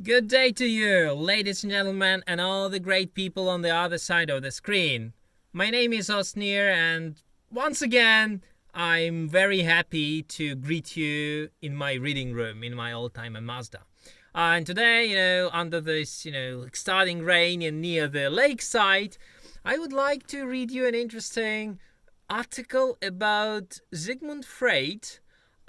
Good day to you, ladies and gentlemen, and all the great people on the other side of the screen. My name is Osnir, and once again, I'm very happy to greet you in my reading room in my old-timer Mazda. And today, under this, starting rain and near the lakeside, I would like to read you an interesting article about Sigmund Freud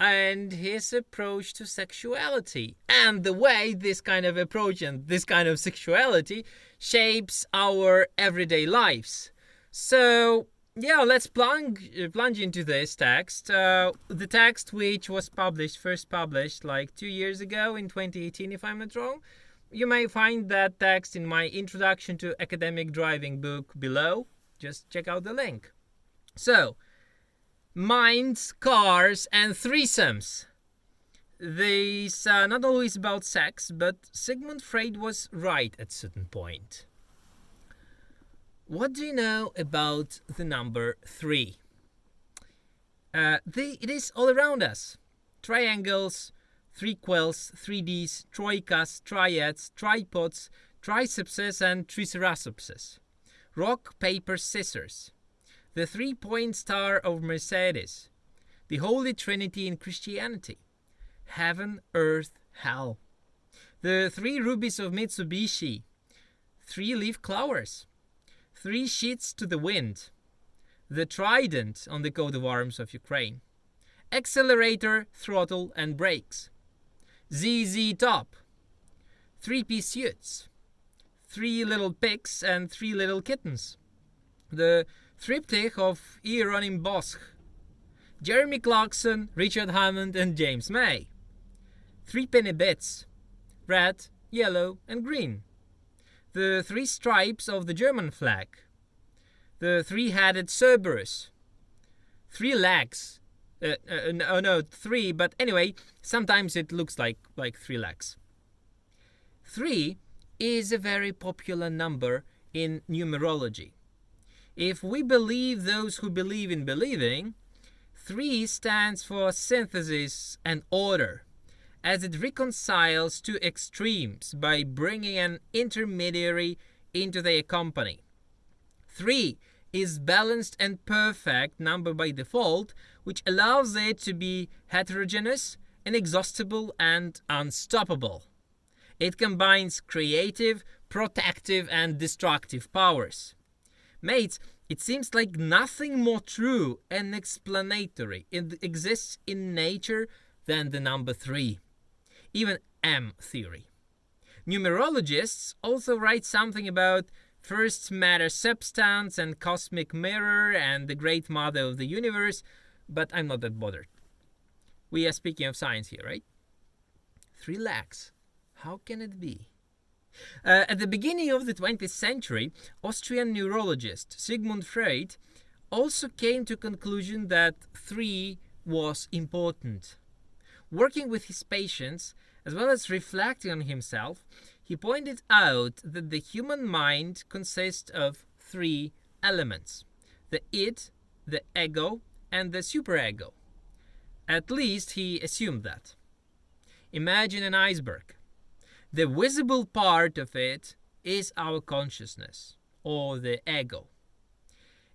and his approach to sexuality, and the way this kind of approach and this kind of sexuality shapes our everyday lives. So, let's plunge into this text. The text which was first published like 2 years ago in 2018, if I'm not wrong. You may find that text in my Introduction to Academic Driving book below. Just check out the link. So, minds, cars, and threesomes. These are not always about sex, but Sigmund Freud was right at a certain point. What do you know about the number 3? It is all around us. Triangles, threequels, 3Ds, troikas, triads, tripods, tricepses, and triceratopses. Rock, paper, scissors. The 3-point star of Mercedes, the Holy Trinity in Christianity, heaven, earth, hell, the 3 rubies of Mitsubishi, 3 leaf clovers, 3 sheets to the wind, the trident on the coat of arms of Ukraine, accelerator, throttle, and brakes, ZZ top, 3-piece suits, 3 little pigs and 3 little kittens, the triptych of Hieronyme Bosch, Jeremy Clarkson, Richard Hammond, and James May. 3 penny bits, red, yellow, and green. The 3 stripes of the German flag. The 3-headed Cerberus. 3 legs. 3, but anyway, sometimes it looks like 3 legs. 3 is a very popular number in numerology. If we believe those who believe in believing, 3 stands for synthesis and order, as it reconciles 2 extremes by bringing an intermediary into their company. 3 is balanced and perfect number by default, which allows it to be heterogeneous, inexhaustible, and unstoppable. It combines creative, protective, and destructive powers. Mates, it seems like nothing more true and explanatory exists in nature than the number 3. Even M theory. Numerologists also write something about first matter substance and cosmic mirror and the great mother of the universe, but I'm not that bothered. We are speaking of science here, right? 3 legs. How can it be? At the beginning of the 20th century, Austrian neurologist Sigmund Freud also came to the conclusion that 3 was important. Working with his patients, as well as reflecting on himself, he pointed out that the human mind consists of 3 elements: the id, the ego, and the superego. At least he assumed that. Imagine an iceberg. The visible part of it is our consciousness, or the ego.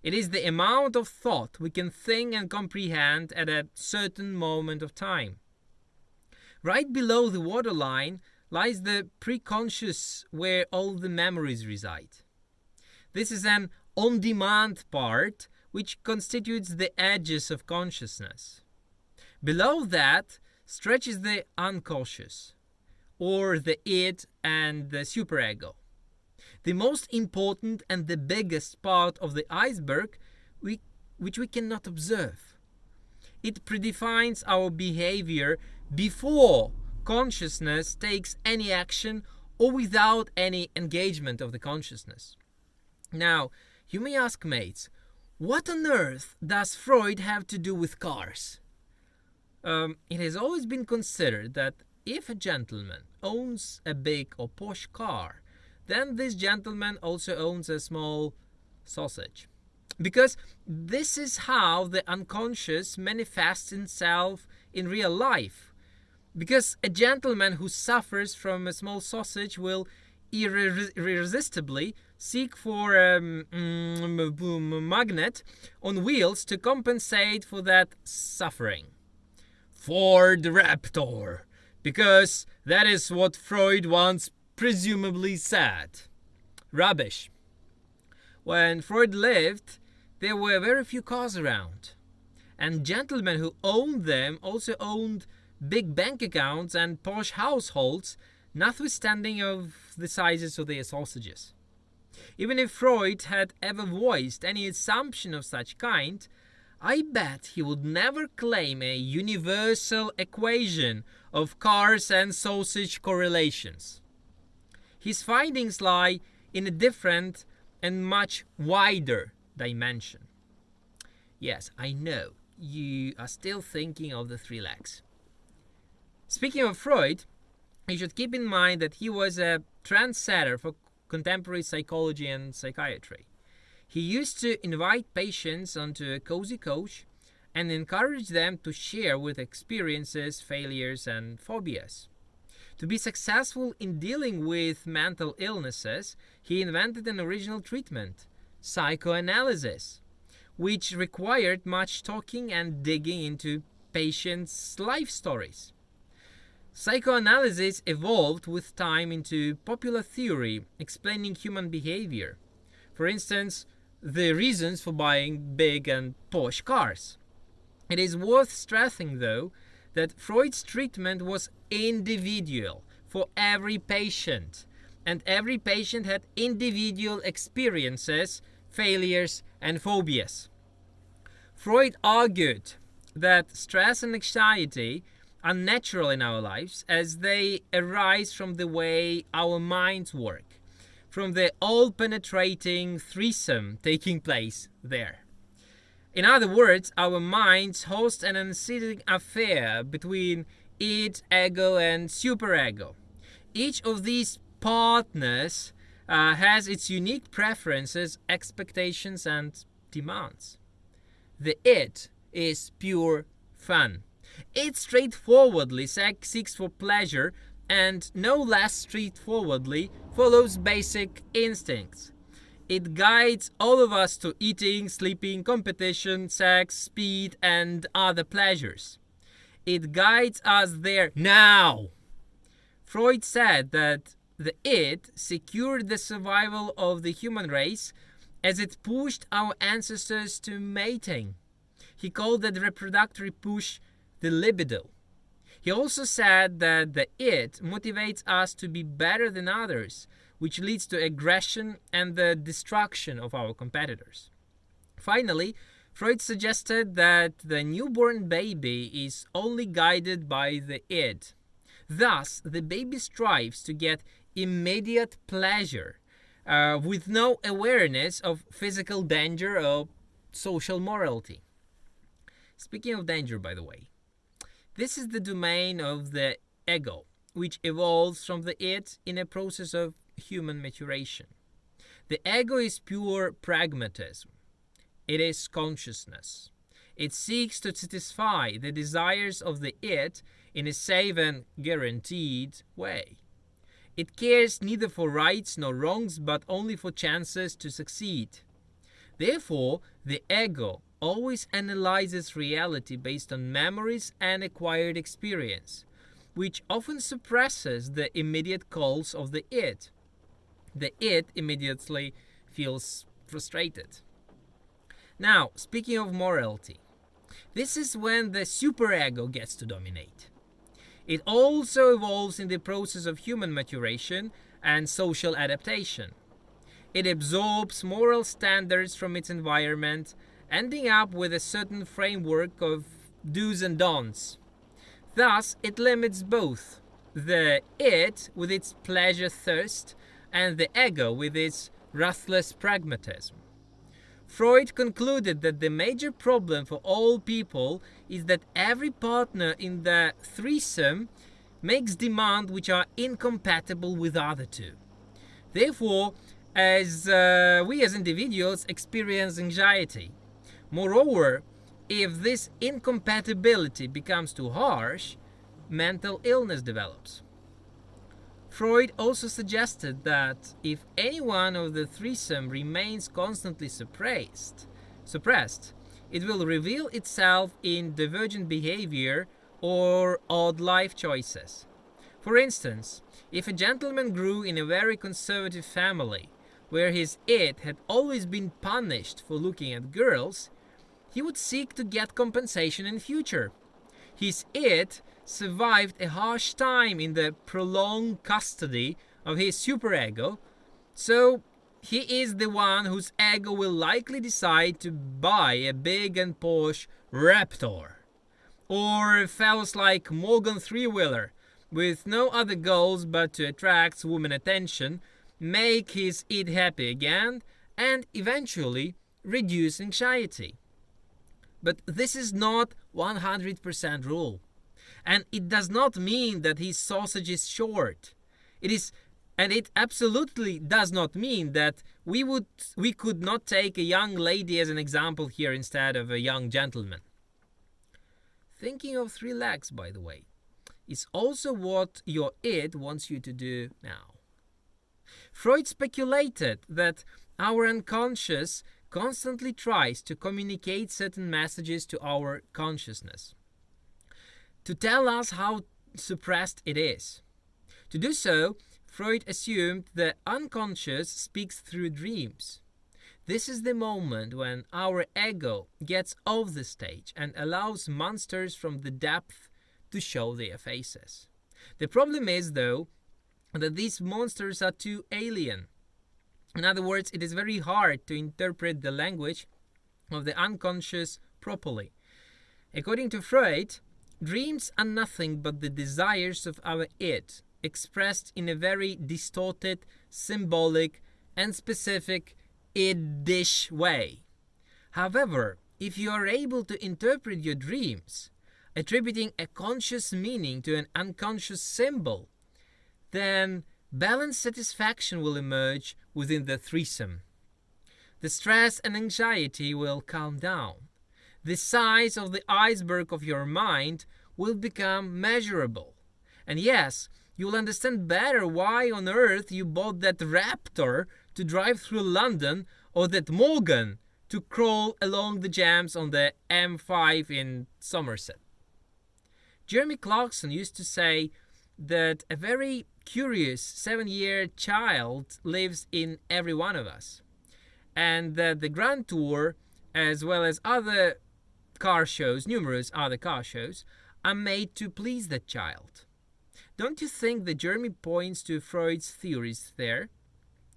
It is the amount of thought we can think and comprehend at a certain moment of time. Right below the waterline lies the preconscious, where all the memories reside. This is an on-demand part which constitutes the edges of consciousness. Below that stretches the unconscious, or the id and the superego. The most important and the biggest part of the iceberg which we cannot observe. It predefines our behavior before consciousness takes any action or without any engagement of the consciousness. Now, you may ask, mates, what on earth does Freud have to do with cars? It has always been considered that if a gentleman owns a big or posh car, then this gentleman also owns a small sausage. Because this is how the unconscious manifests itself in real life. Because a gentleman who suffers from a small sausage will irresistibly seek for a magnet on wheels to compensate for that suffering. Ford Raptor, because that is what Freud once presumably said. Rubbish. When Freud lived, there were very few cars around, and gentlemen who owned them also owned big bank accounts and posh households, notwithstanding of the sizes of their sausages. Even if Freud had ever voiced any assumption of such kind, I bet he would never claim a universal equation of cars and sausage correlations. His findings lie in a different and much wider dimension. Yes, I know, you are still thinking of the three legs. Speaking of Freud, you should keep in mind that he was a trendsetter for contemporary psychology and psychiatry. He used to invite patients onto a cozy couch and encourage them to share with experiences, failures, and phobias. To be successful in dealing with mental illnesses, he invented an original treatment, psychoanalysis, which required much talking and digging into patients' life stories. Psychoanalysis evolved with time into popular theory explaining human behavior. For instance, the reasons for buying big and posh cars. It is worth stressing, though, that Freud's treatment was individual for every patient, and every patient had individual experiences, failures, and phobias. Freud argued that stress and anxiety are natural in our lives as they arise from the way our minds work, from the all-penetrating threesome taking place there. In other words, our minds host an unceasing affair between id, ego, and superego. Each of these partners has its unique preferences, expectations, and demands. The id is pure fun. It straightforwardly seeks for pleasure and no less straightforwardly follows basic instincts. It guides all of us to eating, sleeping, competition, sex, speed, and other pleasures. It guides us there now. Freud said that the id secured the survival of the human race as it pushed our ancestors to mating. He called that reproductory push the libido. He also said that the id motivates us to be better than others, which leads to aggression and the destruction of our competitors. Finally, Freud suggested that the newborn baby is only guided by the id. Thus, the baby strives to get immediate pleasure with no awareness of physical danger or social morality. Speaking of danger, by the way, this is the domain of the ego, which evolves from the id in a process of human maturation. The ego is pure pragmatism. It is consciousness. It seeks to satisfy the desires of the id in a safe and guaranteed way. It cares neither for rights nor wrongs, but only for chances to succeed. Therefore, the ego always analyzes reality based on memories and acquired experience, which often suppresses the immediate calls of the id. The id immediately feels frustrated. Now, speaking of morality, this is when the superego gets to dominate. It also evolves in the process of human maturation and social adaptation. It absorbs moral standards from its environment, ending up with a certain framework of do's and don'ts. Thus, it limits both the id with its pleasure thirst and the ego with its ruthless pragmatism. Freud concluded that the major problem for all people is that every partner in the threesome makes demands which are incompatible with the other two. Therefore, we as individuals experience anxiety. Moreover, if this incompatibility becomes too harsh, mental illness develops. Freud also suggested that if any one of the threesome remains constantly suppressed, it will reveal itself in divergent behavior or odd life choices. For instance, if a gentleman grew in a very conservative family, where his id had always been punished for looking at girls, he would seek to get compensation in future. His id survived a harsh time in the prolonged custody of his superego, so he is the one whose ego will likely decide to buy a big and posh raptor. Or fellows like Morgan Three-Wheeler, with no other goals but to attract women attention, make his id happy again, and eventually reduce anxiety. But this is not 100% rule. And it does not mean that his sausage is short. And it absolutely does not mean that we could not take a young lady as an example here instead of a young gentleman. Thinking of three legs, by the way, is also what your id wants you to do now. Freud speculated that our unconscious constantly tries to communicate certain messages to our consciousness, to tell us how suppressed it is. To do so, Freud assumed the unconscious speaks through dreams. This is the moment when our ego gets off the stage and allows monsters from the depth to show their faces. The problem is, though, that these monsters are too alien. In other words, it is very hard to interpret the language of the unconscious properly. According to Freud, dreams are nothing but the desires of our id, expressed in a very distorted, symbolic, and specific id-ish way. However, if you are able to interpret your dreams, attributing a conscious meaning to an unconscious symbol, then balanced satisfaction will emerge within the threesome. The stress and anxiety will calm down. The size of the iceberg of your mind will become measurable. And yes, you will understand better why on earth you bought that Raptor to drive through London or that Morgan to crawl along the jams on the M5 in Somerset. Jeremy Clarkson used to say that a very curious 7-year child lives in every one of us, and that the Grand Tour, as well as other car shows, numerous other car shows, are made to please that child. Don't you think that Jeremy points to Freud's theories there?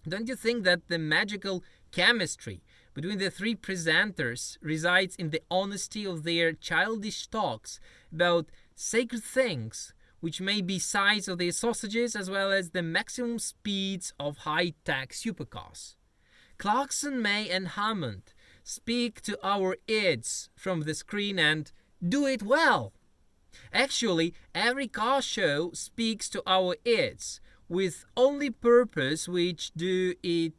Don't you think that the magical chemistry between the three presenters resides in the honesty of their childish talks about sacred things, which may be size of their sausages as well as the maximum speeds of high-tech supercars? Clarkson, May, and Hammond speak to our ids from the screen and do it well. Actually, every car show speaks to our ids with only purpose which do it.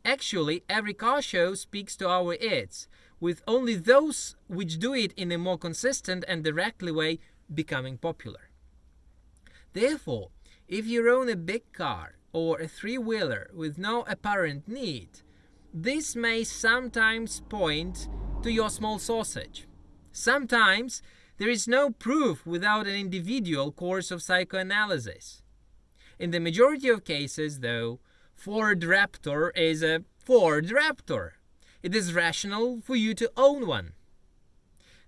Actually, every car show speaks to our ids, with only those which do it in a more consistent and directly way becoming popular. Therefore, if you own a big car or a three-wheeler with no apparent need, this may sometimes point to your small sausage. Sometimes there is no proof without an individual course of psychoanalysis. In the majority of cases, though, Ford Raptor is a Ford Raptor. It is rational for you to own one.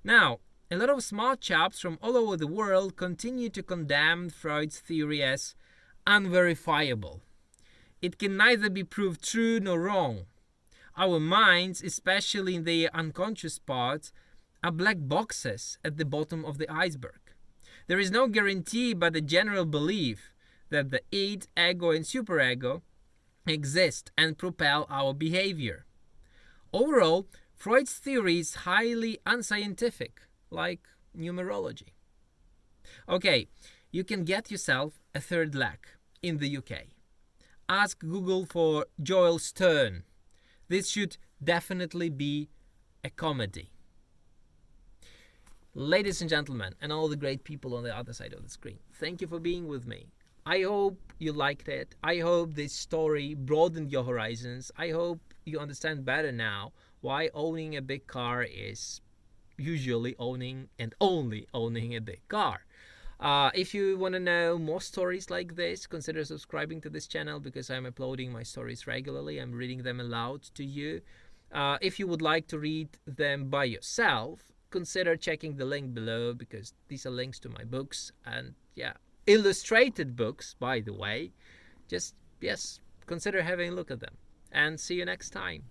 Now, a lot of smart chaps from all over the world continue to condemn Freud's theory as unverifiable. It can neither be proved true nor wrong. Our minds, especially in their unconscious parts, are black boxes at the bottom of the iceberg. There is no guarantee but a general belief that the id, ego, and superego exist and propel our behavior. Overall, Freud's theory is highly unscientific, like numerology. Okay, you can get yourself a third leg in the UK. Ask Google for Joel Stern. This should definitely be a comedy. Ladies and gentlemen, and all the great people on the other side of the screen, thank you for being with me. I hope you liked it. I hope this story broadened your horizons. I hope you understand better now why owning a big car is usually owning and only owning a big car. If you want to know more stories like this, consider subscribing to this channel because I'm uploading my stories regularly. I'm reading them aloud to you. If you would like to read them by yourself, consider checking the link below because these are links to my books and illustrated books, by the way. Just, yes, consider having a look at them. And see you next time.